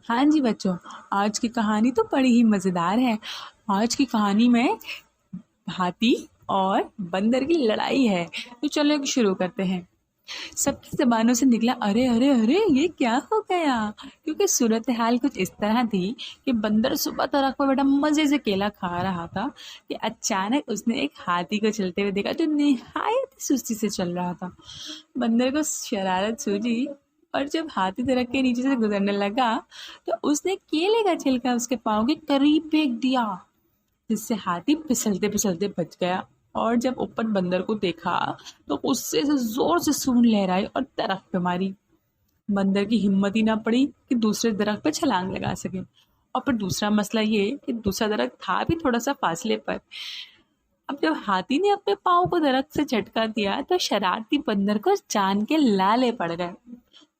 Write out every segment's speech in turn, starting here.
ہاں جی بچوں، آج کی کہانی تو بڑی ہی مزیدار ہے۔ آج کی کہانی میں ہاتھی اور بندر کی لڑائی ہے، تو چلو شروع کرتے ہیں۔ سب کی زبانوں سے نکلا ارے ارے ارے یہ کیا ہو گیا، کیونکہ صورتحال کچھ اس طرح تھی کہ بندر صبح درخت پر بیٹھا مزے سے کیلا کھا رہا تھا کہ اچانک اس نے ایک ہاتھی کو چلتے ہوئے دیکھا جو نہایت سستی سے چل رہا تھا۔ بندر کو شرارت سوجی اور جب ہاتھی درخت کے نیچے سے گزرنے لگا تو اس نے کیلے کا چھلکا اس کے پاؤں کے قریب پھینک دیا، جس سے ہاتھی پھسلتے پھسلتے بچ گیا۔ اور جب اوپر بندر کو دیکھا تو غصے سے زور سے سونڈ لہرائی اور درخت پہ ماری۔ بندر کی ہمت ہی نہ پڑی کہ دوسرے درخت پہ چھلانگ لگا سکے، اور پھر دوسرا مسئلہ یہ کہ دوسرا درخت تھا بھی تھوڑا سا فاصلے پر۔ اب جب ہاتھی نے اپنے پاؤں کو درخت سے جھٹکا دیا تو شرارتی بندر کو جان کے لالے پڑ گئے۔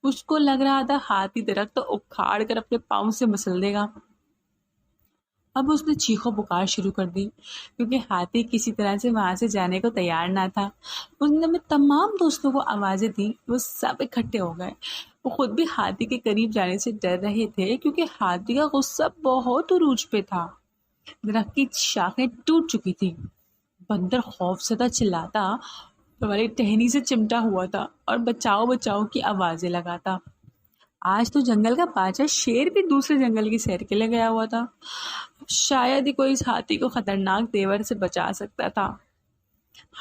اس کو لگ رہا تھا ہاتھی درخت تو اکھاڑ کر اپنے پاؤں سے مسل دے گا۔ اب اس نے چیخو پکار شروع کر دی، کیونکہ ہاتھی کسی طرح سے وہاں سے جانے کو تیار نہ تھا۔ اس نے اپنے تمام دوستوں کو آوازیں دی، وہ سب اکٹھے ہو گئے۔ وہ خود بھی ہاتھی کے قریب جانے سے ڈر رہے تھے، کیونکہ ہاتھی کا غصہ بہت عروج پہ تھا۔ درخت کی شاخیں ٹوٹ چکی تھی۔ بندر خوف زدہ چلاتا، ہماری ٹہنی سے چمٹا ہوا تھا اور بچاؤ بچاؤ کی آوازیں لگاتا۔ آج تو جنگل کا بادشاہ شیر بھی دوسرے جنگل کی سیر کے لیے گیا ہوا تھا۔ شاید ہی کوئی اس ہاتھی کو خطرناک تیور سے بچا سکتا تھا۔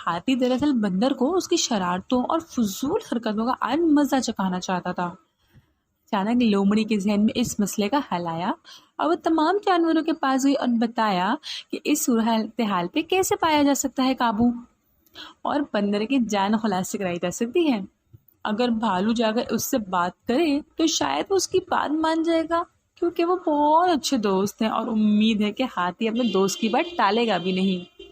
ہاتھی دراصل بندر کو اس کی شرارتوں اور فضول حرکتوں کا آج مزہ چکھانا چاہتا تھا۔ اچانک لومڑی کے ذہن میں اس مسئلے کا حل آیا اور وہ تمام جانوروں کے پاس گئی اور بتایا کہ اس صورتحال پہ کیسے پایا جا سکتا ہے قابو، اور بندر کی جان خلاص کرائی جا سکتی ہے۔ اگر بھالو جا کر اس سے بات کرے تو شاید وہ اس کی بات مان جائے گا، کیونکہ وہ بہت اچھے دوست ہیں اور امید ہے کہ ہاتھی اپنے دوست کی بات ٹالے گا بھی نہیں۔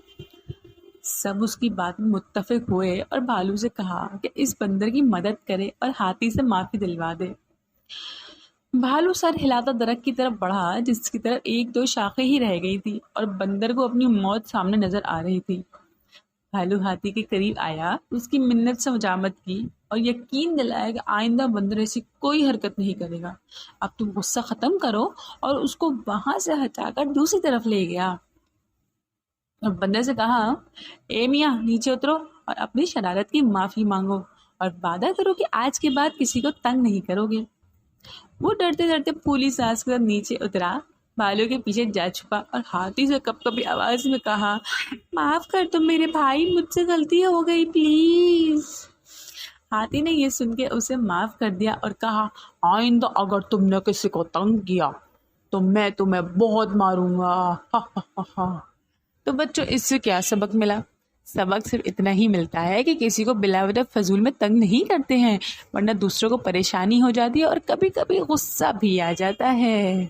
سب اس کی بات میں متفق ہوئے اور بھالو سے کہا کہ اس بندر کی مدد کرے اور ہاتھی سے معافی دلوا دے۔ بھالو سر ہلاتا درخت کی طرف بڑھا، جس کی طرف ایک دو شاخیں ہی رہ گئی تھی اور بندر کو اپنی موت سامنے نظر آ رہی تھی۔ بھالو ہاتھی کے قریب آیا، اس کی منت سے مجامت کی اور یقین دلایا کہ آئندہ بندر ایسی کوئی حرکت نہیں کرے گا۔ اب تم غصہ ختم کرو، اور اس کو وہاں سے ہٹا کر دوسری طرف لے گیا اور بندر سے کہا، اے میاں نیچے اترو اور اپنی شرارت کی معافی مانگو اور وعدہ کرو کہ آج کے بعد کسی کو تنگ نہیں کرو گے۔ وہ ڈرتے ڈرتے پھولی سانس کے ساتھ نیچے اترا، بھالو کے پیچھے جا چھپا اور ہاتھی سے کپ کپی آواز میں کہا، معاف کر دو میرے بھائی، مجھ سے غلطی ہو گئی پلیز۔ ہاتھی نے یہ سن کے اسے معاف کر دیا اور کہا، آئندہ اگر تم نے کسی کو تنگ کیا تو میں تمہیں بہت ماروں گا۔ تو بچوں، اس سے کیا سبق ملا؟ سبق صرف اتنا ہی ملتا ہے کہ کسی کو بلا وجہ فضول میں تنگ نہیں کرتے ہیں، ورنہ دوسروں کو پریشانی ہو جاتی ہے اور کبھی کبھی غصہ بھی آ جاتا ہے۔